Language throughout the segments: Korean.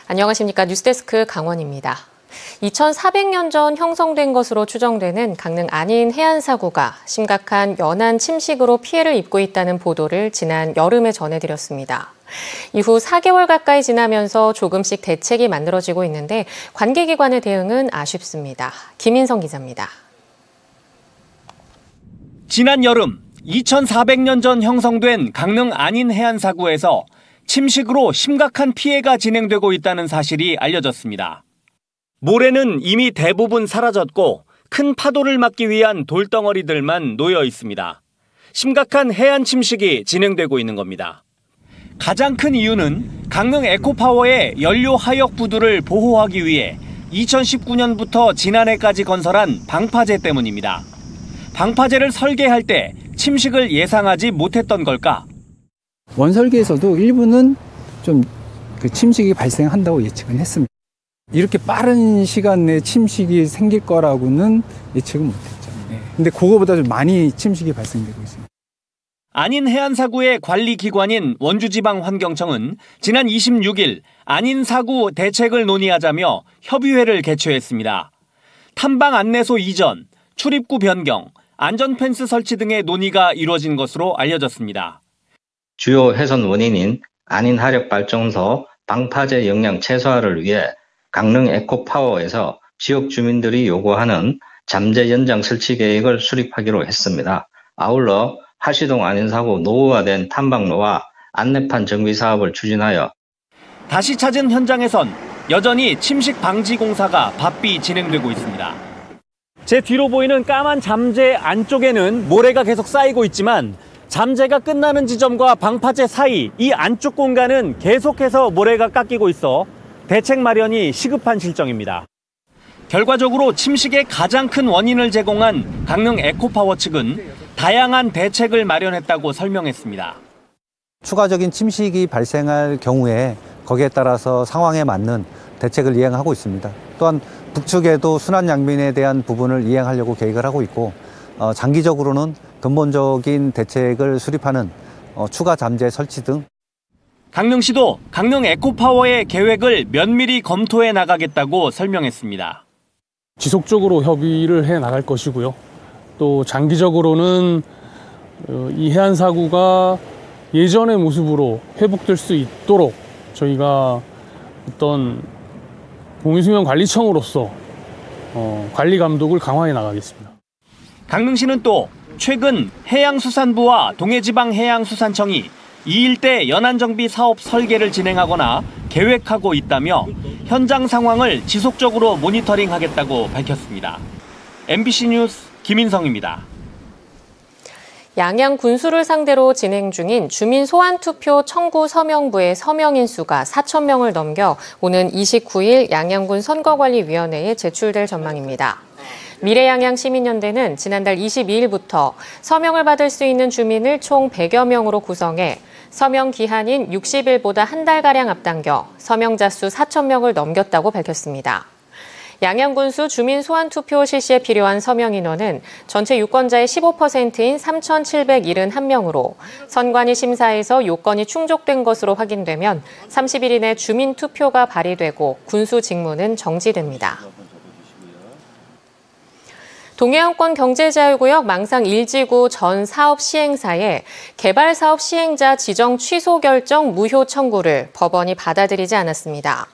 안녕하십니까. 뉴스데스크 강원입니다. 2400년 전 형성된 것으로 추정되는 강릉 안인 해안사구가 심각한 연안 침식으로 피해를 입고 있다는 보도를 지난 여름에 전해드렸습니다. 이후 4개월 가까이 지나면서 조금씩 대책이 만들어지고 있는데 관계기관의 대응은 아쉽습니다. 김인성 기자입니다. 지난 여름 2400년 전 형성된 강릉 안인 해안사구에서 침식으로 심각한 피해가 진행되고 있다는 사실이 알려졌습니다. 모래는 이미 대부분 사라졌고 큰 파도를 막기 위한 돌덩어리들만 놓여 있습니다. 심각한 해안 침식이 진행되고 있는 겁니다. 가장 큰 이유는 강릉 에코파워의 연료 하역 부두를 보호하기 위해 2019년부터 지난해까지 건설한 방파제 때문입니다. 방파제를 설계할 때 침식을 예상하지 못했던 걸까? 원설계에서도 일부는 좀 침식이 발생한다고 예측은 했습니다. 이렇게 빠른 시간 내에 침식이 생길 거라고는 예측은 못했죠. 근데 그거보다 좀 많이 침식이 발생되고 있습니다. 안인 해안사구의 관리기관인 원주지방환경청은 지난 26일 안인사구 대책을 논의하자며 협의회를 개최했습니다. 탐방 안내소 이전, 출입구 변경, 안전펜스 설치 등의 논의가 이루어진 것으로 알려졌습니다. 주요 훼손 원인인 안인 하력 발전소 방파제 영향 최소화를 위해 강릉 에코파워에서 지역 주민들이 요구하는 잠재 연장 설치 계획을 수립하기로 했습니다. 아울러 하시동 안인사구 노후화된 탐방로와 안내판 정비 사업을 추진하여 다시 찾은 현장에선 여전히 침식 방지 공사가 바삐 진행되고 있습니다. 제 뒤로 보이는 까만 잠재 안쪽에는 모래가 계속 쌓이고 있지만 잠재가 끝나는 지점과 방파제 사이 이 안쪽 공간은 계속해서 모래가 깎이고 있어 대책 마련이 시급한 실정입니다. 결과적으로 침식의 가장 큰 원인을 제공한 강릉 에코파워 측은 다양한 대책을 마련했다고 설명했습니다. 추가적인 침식이 발생할 경우에 거기에 따라서 상황에 맞는 대책을 이행하고 있습니다. 또한 북측에도 순환 양민에 대한 부분을 이행하려고 계획을 하고 있고 장기적으로는 근본적인 대책을 수립하는 추가 잠재 설치 등. 강릉시도 강릉 에코파워의 계획을 면밀히 검토해 나가겠다고 설명했습니다. 지속적으로 협의를 해 나갈 것이고요. 또 장기적으로는 이 해안사구가 예전의 모습으로 회복될 수 있도록 저희가 어떤 공유수면관리청으로서 관리 감독을 강화해 나가겠습니다. 강릉시는 또 최근 해양수산부와 동해지방해양수산청이 이 일대 연안정비 사업 설계를 진행하거나 계획하고 있다며 현장 상황을 지속적으로 모니터링하겠다고 밝혔습니다. MBC 뉴스 김인성입니다. 양양 군수를 상대로 진행 중인 주민 소환 투표 청구 서명부의 서명인 수가 4,000명을 넘겨 오는 29일 양양군 선거관리위원회에 제출될 전망입니다. 미래양양시민연대는 지난달 22일부터 서명을 받을 수 있는 주민을 총 100여 명으로 구성해 서명 기한인 60일보다 한 달가량 앞당겨 서명자 수 4,000명을 넘겼다고 밝혔습니다. 양양군수 주민 소환 투표 실시에 필요한 서명 인원은 전체 유권자의 15%인 3,771명으로 선관위 심사에서 요건이 충족된 것으로 확인되면 30일 이내 주민 투표가 발의되고 군수 직무는 정지됩니다. 동해안권 경제자유구역 망상 1지구 전 사업 시행사에 개발사업 시행자 지정 취소 결정 무효 청구를 법원이 받아들이지 않았습니다.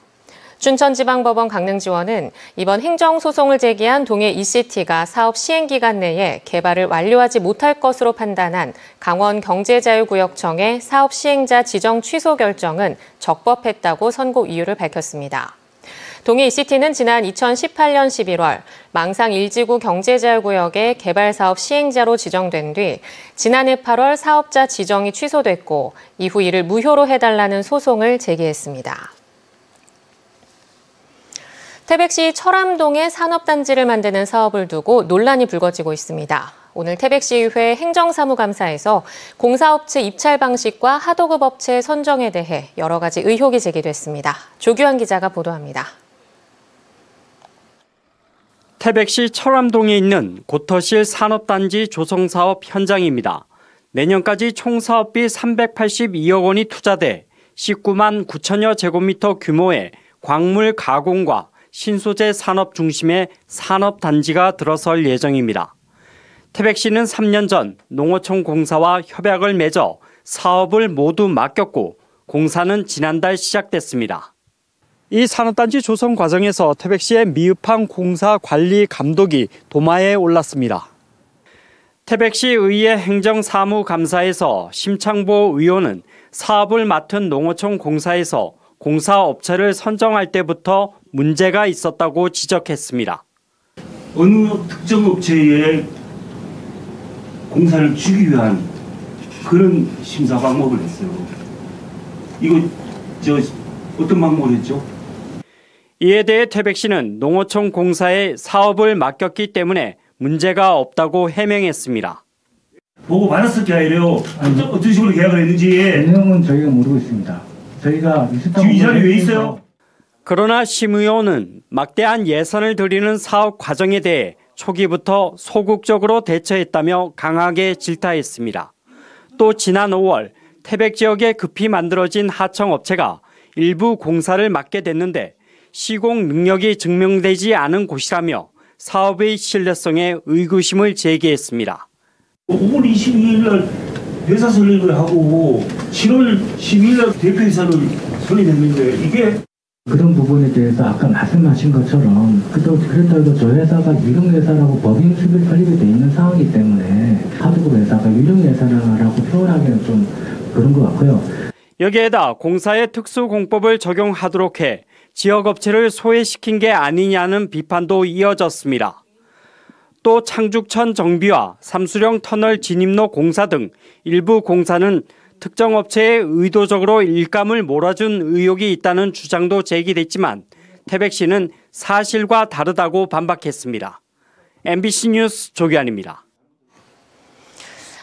춘천지방법원 강릉지원은 이번 행정소송을 제기한 동해 ECT가 사업 시행기간 내에 개발을 완료하지 못할 것으로 판단한 강원경제자유구역청의 사업 시행자 지정 취소 결정은 적법했다고 선고 이유를 밝혔습니다. 동해 ECT는 지난 2018년 11월 망상 1지구 경제자유구역의 개발사업 시행자로 지정된 뒤 지난해 8월 사업자 지정이 취소됐고 이후 이를 무효로 해달라는 소송을 제기했습니다. 태백시 철암동에 산업단지를 만드는 사업을 두고 논란이 불거지고 있습니다. 오늘 태백시의회 행정사무감사에서 공사업체 입찰 방식과 하도급 업체 선정에 대해 여러 가지 의혹이 제기됐습니다. 조규환 기자가 보도합니다. 태백시 철암동에 있는 고터실 산업단지 조성사업 현장입니다. 내년까지 총 사업비 382억 원이 투자돼 19만 9천여 제곱미터 규모의 광물 가공과 신소재 산업 중심의 산업단지가 들어설 예정입니다. 태백시는 3년 전 농어촌 공사와 협약을 맺어 사업을 모두 맡겼고 공사는 지난달 시작됐습니다. 이 산업단지 조성 과정에서 태백시의 미흡한 공사 관리 감독이 도마에 올랐습니다. 태백시 의회 행정사무감사에서 심창보 의원은 사업을 맡은 농어촌 공사에서 공사업체를 선정할 때부터 문제가 있었다고 지적했습니다. 어느 특정 업체에 공사를 주기 위한 그런 심사 방법을 했어요. 이거 어떤 방법을 했죠? 이에 대해 태백시는 농어촌 공사에 사업을 맡겼기 때문에 문제가 없다고 해명했습니다. 보고 받았을 게 아니래요. 어떤 식으로 계약을 했는지. 내용은 저희가 모르고 있습니다. 저희가 지금 이 자리에 왜 있어요? 그러나 심 의원은 막대한 예산을 들이는 사업 과정에 대해 초기부터 소극적으로 대처했다며 강하게 질타했습니다. 또 지난 5월 태백 지역에 급히 만들어진 하청업체가 일부 공사를 맡게 됐는데 시공 능력이 증명되지 않은 곳이라며 사업의 신뢰성에 의구심을 제기했습니다. 5월 22일 날 회사 설립을 하고 7월 12일 날 대표이사를 설립했는데 이게 그런 부분에 대해서 아까 말씀하신 것처럼 그렇다고 해도 저 회사가 유령회사라고 법인 수별 설립이 돼 있는 상황이기 때문에 하두급 회사가 유령회사라고 표현하기는 좀 그런 것 같고요. 여기에다 공사의 특수공법을 적용하도록 해 지역업체를 소외시킨 게 아니냐는 비판도 이어졌습니다. 또 창죽천 정비와 삼수령 터널 진입로 공사 등 일부 공사는 특정 업체에 의도적으로 일감을 몰아준 의혹이 있다는 주장도 제기됐지만 태백시는 사실과 다르다고 반박했습니다. MBC 뉴스 조규환입니다.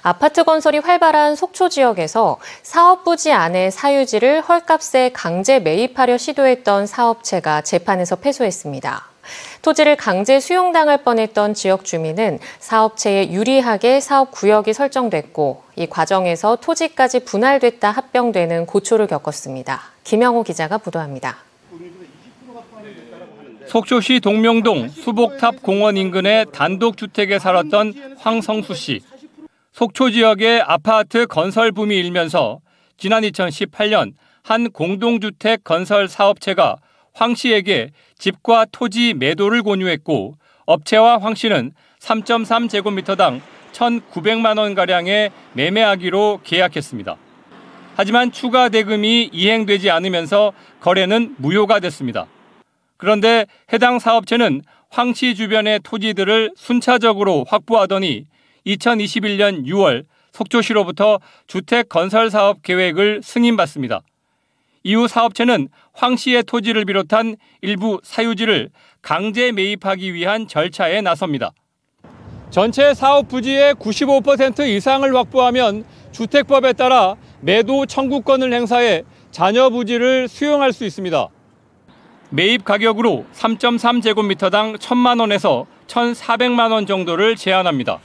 아파트 건설이 활발한 속초 지역에서 사업 부지 안에 사유지를 헐값에 강제 매입하려 시도했던 사업체가 재판에서 패소했습니다. 토지를 강제 수용당할 뻔했던 지역 주민은 사업체에 유리하게 사업 구역이 설정됐고 이 과정에서 토지까지 분할됐다 합병되는 고초를 겪었습니다. 김영호 기자가 보도합니다. 속초시 동명동 수복탑 공원 인근의 단독주택에 살았던 황성수 씨. 속초 지역의 아파트 건설 붐이 일면서 지난 2018년 한 공동주택 건설 사업체가 황 씨에게 집과 토지 매도를 권유했고 업체와 황 씨는 3.3제곱미터당 1,900만 원가량에 매매하기로 계약했습니다. 하지만 추가 대금이 이행되지 않으면서 거래는 무효가 됐습니다. 그런데 해당 사업체는 황 씨 주변의 토지들을 순차적으로 확보하더니 2021년 6월 속초시로부터 주택 건설 사업 계획을 승인받습니다. 이후 사업체는 황 씨의 토지를 비롯한 일부 사유지를 강제 매입하기 위한 절차에 나섭니다. 전체 사업 부지의 95% 이상을 확보하면 주택법에 따라 매도 청구권을 행사해 잔여 부지를 수용할 수 있습니다. 매입 가격으로 3.3제곱미터당 1,000만 원에서 1,400만 원 정도를 제한합니다.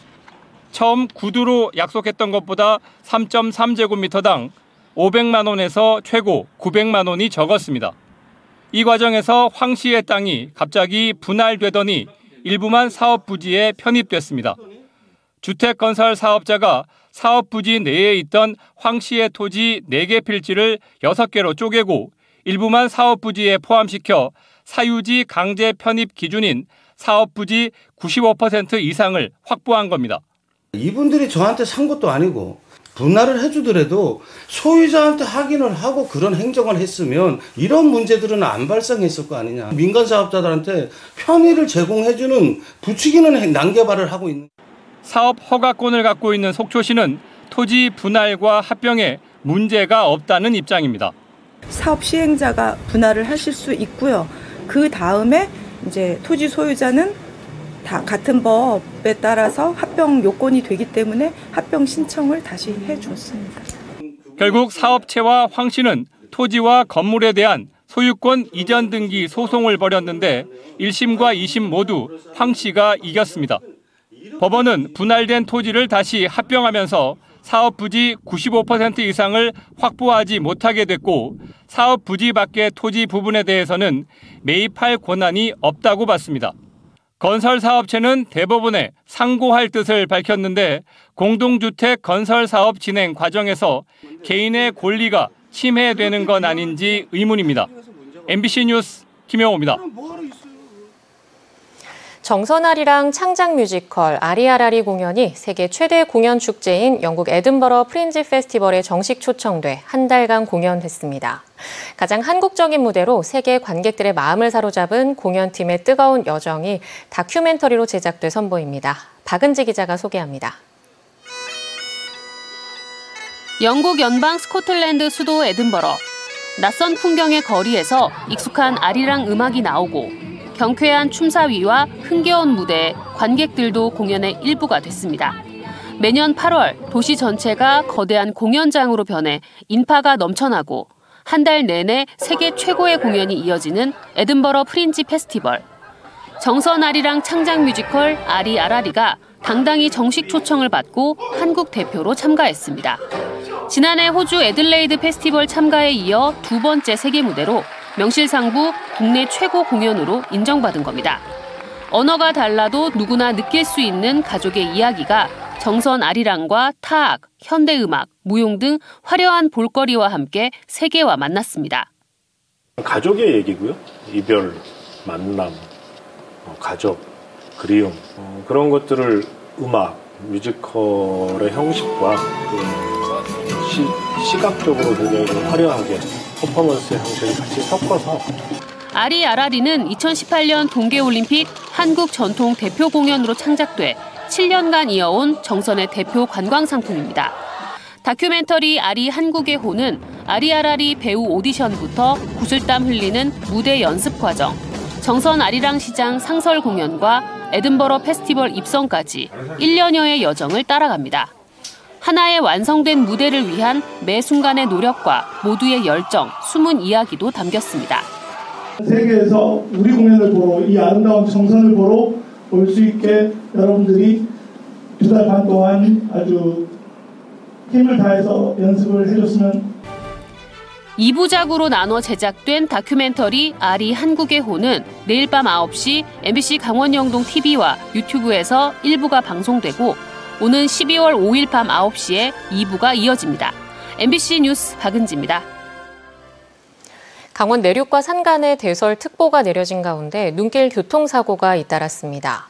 처음 구두로 약속했던 것보다 3.3제곱미터당 500만 원에서 최고 900만 원이 적었습니다. 이 과정에서 황 씨의 땅이 갑자기 분할되더니 일부만 사업 부지에 편입됐습니다. 주택 건설 사업자가 사업 부지 내에 있던 황 씨의 토지 4개 필지를 6개로 쪼개고 일부만 사업 부지에 포함시켜 사유지 강제 편입 기준인 사업 부지 95% 이상을 확보한 겁니다. 이분들이 저한테 산 것도 아니고 분할을 해주더라도 소유자한테 확인을 하고 그런 행정을 했으면 이런 문제들은 안 발생했을 거 아니냐. 민간 사업자들한테 편의를 제공해주는 부추기는 난개발을 하고 있는. 사업 허가권을 갖고 있는 속초시는 토지 분할과 합병에 문제가 없다는 입장입니다. 사업 시행자가 분할을 하실 수 있고요. 그 다음에 이제 토지 소유자는 다 같은 법에 따라서 합병 요건이 되기 때문에 합병 신청을 다시 해줬습니다. 결국 사업체와 황 씨는 토지와 건물에 대한 소유권 이전 등기 소송을 벌였는데 1심과 2심 모두 황 씨가 이겼습니다. 법원은 분할된 토지를 다시 합병하면서 사업 부지 95% 이상을 확보하지 못하게 됐고 사업 부지 밖의 토지 부분에 대해서는 매입할 권한이 없다고 봤습니다. 건설사업체는 대법원에 상고할 뜻을 밝혔는데 공동주택 건설사업 진행 과정에서 개인의 권리가 침해되는 건 아닌지 의문입니다. MBC 뉴스 김영호입니다. 정선 아리랑 창작 뮤지컬 아리아라리 공연이 세계 최대 공연 축제인 영국 에든버러 프린지 페스티벌에 정식 초청돼 한 달간 공연했습니다. 가장 한국적인 무대로 세계 관객들의 마음을 사로잡은 공연팀의 뜨거운 여정이 다큐멘터리로 제작돼 선보입니다. 박은지 기자가 소개합니다. 영국 연방 스코틀랜드 수도 에든버러. 낯선 풍경의 거리에서 익숙한 아리랑 음악이 나오고 경쾌한 춤사위와 흥겨운 무대에 관객들도 공연의 일부가 됐습니다. 매년 8월 도시 전체가 거대한 공연장으로 변해 인파가 넘쳐나고 한 달 내내 세계 최고의 공연이 이어지는 에든버러 프린지 페스티벌. 정선 아리랑 창작 뮤지컬 아리아라리가 당당히 정식 초청을 받고 한국 대표로 참가했습니다. 지난해 호주 애들레이드 페스티벌 참가에 이어 두 번째 세계 무대로 명실상부 국내 최고 공연으로 인정받은 겁니다. 언어가 달라도 누구나 느낄 수 있는 가족의 이야기가 정선 아리랑과 타악, 현대음악, 무용 등 화려한 볼거리와 함께 세계와 만났습니다. 가족의 얘기고요. 이별, 만남, 가족, 그리움 그런 것들을 음악, 뮤지컬의 형식과 시각적으로 굉장히 화려하게 퍼포먼스의 형식을 같이 섞어서 아리아라리는 2018년 동계올림픽 한국 전통 대표 공연으로 창작돼 7년간 이어온 정선의 대표 관광상품입니다. 다큐멘터리 아리 한국의 호는 아리아라리 배우 오디션부터 구슬땀 흘리는 무대 연습 과정, 정선 아리랑 시장 상설 공연과 에든버러 페스티벌 입성까지 1년여의 여정을 따라갑니다. 하나의 완성된 무대를 위한 매 순간의 노력과 모두의 열정, 숨은 이야기도 담겼습니다. 세계에서 우리 공연을 보러, 이 아름다운 정선을 보러 올 수 있게 여러분들이 2달 반 동안 아주 힘을 다해서 연습을 해줬으면. 2부작으로 나눠 제작된 다큐멘터리 아리 한국의 호는 내일 밤 9시 MBC 강원영동 TV와 유튜브에서 1부가 방송되고 오는 12월 5일 밤 9시에 2부가 이어집니다. MBC 뉴스 박은지입니다. 강원 내륙과 산간에 대설특보가 내려진 가운데 눈길 교통사고가 잇따랐습니다.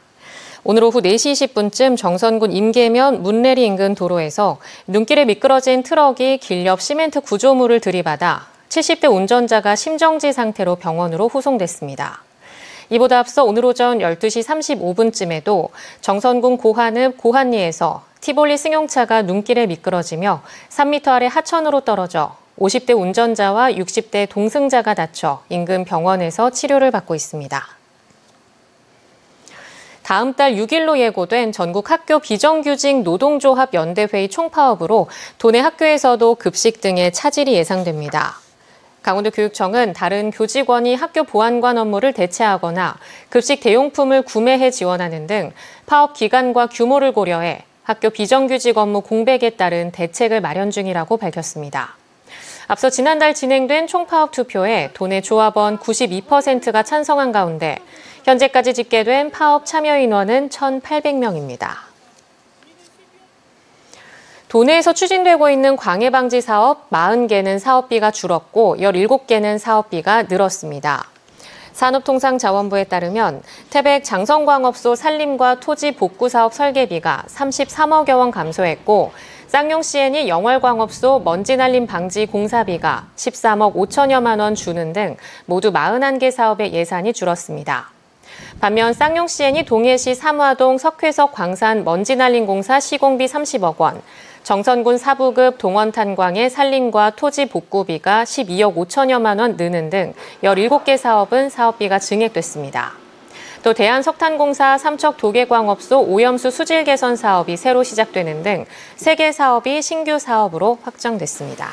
오늘 오후 4시 20분쯤 정선군 임계면 문내리 인근 도로에서 눈길에 미끄러진 트럭이 길 옆 시멘트 구조물을 들이받아 70대 운전자가 심정지 상태로 병원으로 후송됐습니다. 이보다 앞서 오늘 오전 12시 35분쯤에도 정선군 고한읍 고한리에서 티볼리 승용차가 눈길에 미끄러지며 3m 아래 하천으로 떨어져 50대 운전자와 60대 동승자가 다쳐 인근 병원에서 치료를 받고 있습니다. 다음 달 6일로 예고된 전국 학교 비정규직 노동조합 연대회의 총파업으로 도내 학교에서도 급식 등의 차질이 예상됩니다. 강원도교육청은 다른 교직원이 학교 보안관 업무를 대체하거나 급식 대용품을 구매해 지원하는 등 파업 기간과 규모를 고려해 학교 비정규직 업무 공백에 따른 대책을 마련 중이라고 밝혔습니다. 앞서 지난달 진행된 총파업 투표에 도내 조합원 92%가 찬성한 가운데 현재까지 집계된 파업 참여 인원은 1,800명입니다. 도내에서 추진되고 있는 광해 방지 사업 40개는 사업비가 줄었고 17개는 사업비가 늘었습니다. 산업통상자원부에 따르면 태백 장성광업소 산림과 토지 복구 사업 설계비가 33억여 원 감소했고 쌍용 C&E 영월광업소 먼지 날림 방지 공사비가 13억 5천여만 원 주는 등 모두 41개 사업의 예산이 줄었습니다. 반면 쌍용 C&E 동해시 삼화동 석회석 광산 먼지 날림 공사 시공비 30억 원, 정선군 사부급 동원탄광의 산림과 토지 복구비가 12억 5천여만 원 느는 등 17개 사업은 사업비가 증액됐습니다. 또 대한석탄공사 삼척 도계광업소 오염수 수질 개선 사업이 새로 시작되는 등 3개 사업이 신규 사업으로 확정됐습니다.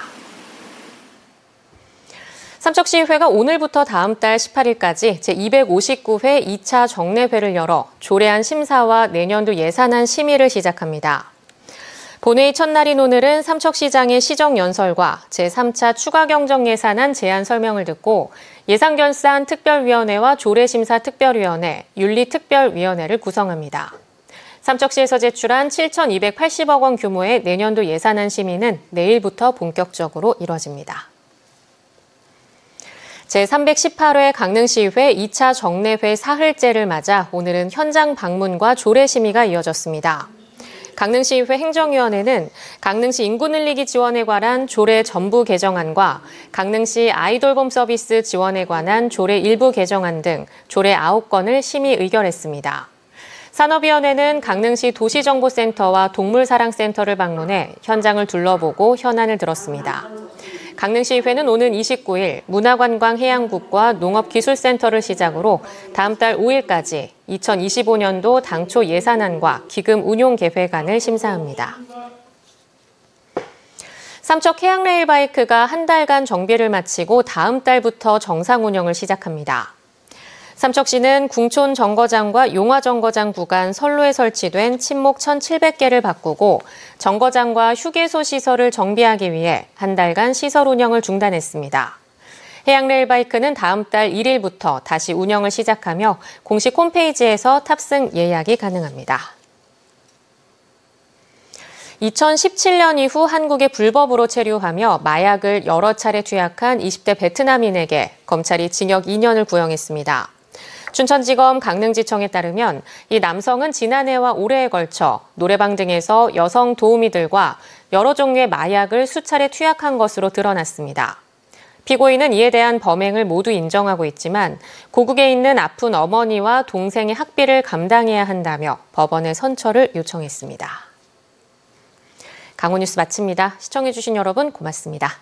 삼척시의회가 오늘부터 다음 달 18일까지 제259회 2차 정례회를 열어 조례안 심사와 내년도 예산안 심의를 시작합니다. 본회의 첫날인 오늘은 삼척시장의 시정연설과 제3차 추가경정 예산안 제안 설명을 듣고 예산결산 특별위원회와 조례심사특별위원회, 윤리특별위원회를 구성합니다. 삼척시에서 제출한 7,280억 원 규모의 내년도 예산안 심의는 내일부터 본격적으로 이뤄집니다. 제318회 강릉시의회 2차 정례회 사흘째를 맞아 오늘은 현장 방문과 조례 심의가 이어졌습니다. 강릉시의회 행정위원회는 강릉시 인구 늘리기 지원에 관한 조례 전부 개정안과 강릉시 아이돌봄 서비스 지원에 관한 조례 일부 개정안 등 조례 9건을 심의 의결했습니다. 산업위원회는 강릉시 도시정보센터와 동물사랑센터를 방문해 현장을 둘러보고 현안을 들었습니다. 강릉시의회는 오는 29일 문화관광해양국과 농업기술센터를 시작으로 다음 달 5일까지 2025년도 당초 예산안과 기금 운용 계획안을 심사합니다. 삼척 해양레일바이크가 한 달간 정비를 마치고 다음 달부터 정상 운영을 시작합니다. 삼척시는 궁촌 정거장과 용화 정거장 구간 선로에 설치된 침목 1,700개를 바꾸고 정거장과 휴게소 시설을 정비하기 위해 한 달간 시설 운영을 중단했습니다. 해양레일바이크는 다음 달 1일부터 다시 운영을 시작하며 공식 홈페이지에서 탑승 예약이 가능합니다. 2017년 이후 한국에 불법으로 체류하며 마약을 여러 차례 투약한 20대 베트남인에게 검찰이 징역 2년을 구형했습니다. 춘천지검 강릉지청에 따르면 이 남성은 지난해와 올해에 걸쳐 노래방 등에서 여성 도우미들과 여러 종류의 마약을 수차례 투약한 것으로 드러났습니다. 피고인은 이에 대한 범행을 모두 인정하고 있지만 고국에 있는 아픈 어머니와 동생의 학비를 감당해야 한다며 법원에 선처를 요청했습니다. 강원뉴스 마칩니다. 시청해주신 여러분 고맙습니다.